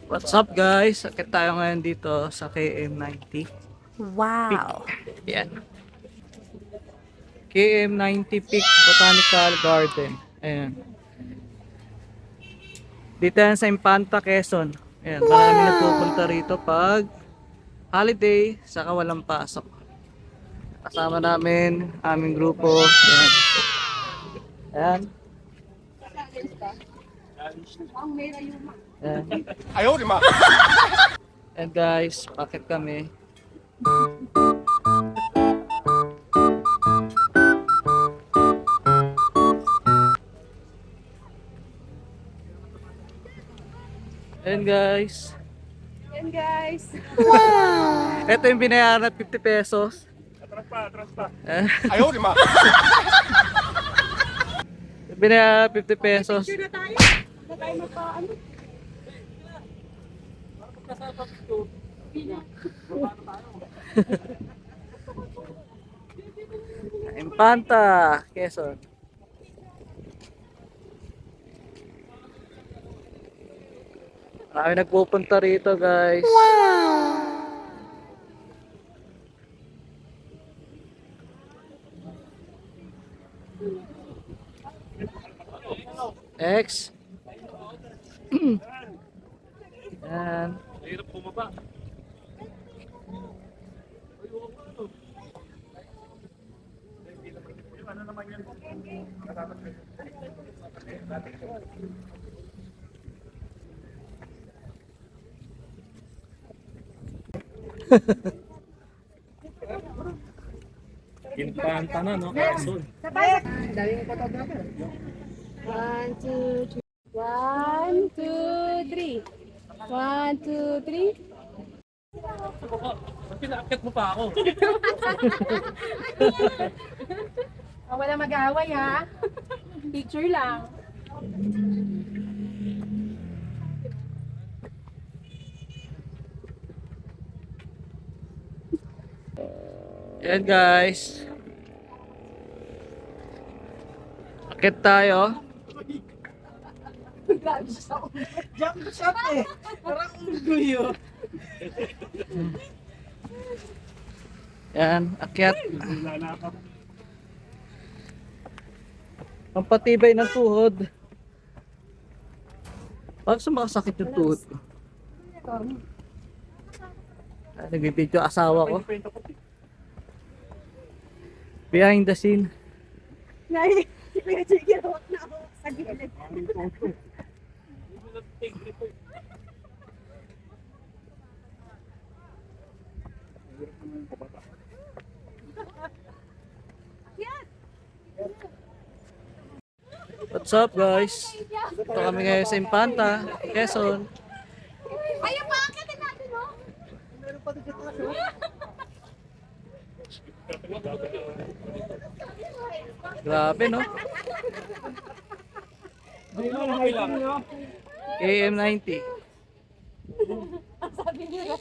What's up guys? Sakit tayo ngayon dito sa KM90 Peak. Wow. Yan. KM90 Peak Botanical Garden. Ayan. Dito yan sa Infanta, Quezon. Ayan. Marami nagpupunta rito pag holiday, saka walang pasok. Kasama namin, aming grupo. Ayan. Ayan. Ayan. Ayaw, di ma. And guys, bakit kami? And guys, Yan guys. ito yung binayaran at 50 pesos. Atras pa. Eh, Ayaw, di ma. binayaran 50 pesos. Na tayo. Na tayo ano? Infanta, Quezon. Marami nagpupunta rito guys. X. Yan. Hirap bumaba. Ano naman yan? Infanta na, no? Quezon. Daming photographer. 1, 2, 3. 1, 2, 3. 1, 2, 3. Pinaakit mo pa ako. Wala mag-away ha. Picture lang. Yan guys. Akit tayo. Jump shot eh. Parang unggoy yun. Yan, akyat. Pampatibay ng tuhod. Bakit sumakasakit yung tuhod ko? Nagbibidyo asawa ko. Behind the scene. Nay, si Kuya Jiggy hawak na ako sa gilid. What's up guys? Ito kami ngayon sa Infanta, Quezon. Ayun pa, akitin natin mo. Grabe no? KM90. Sabi niya.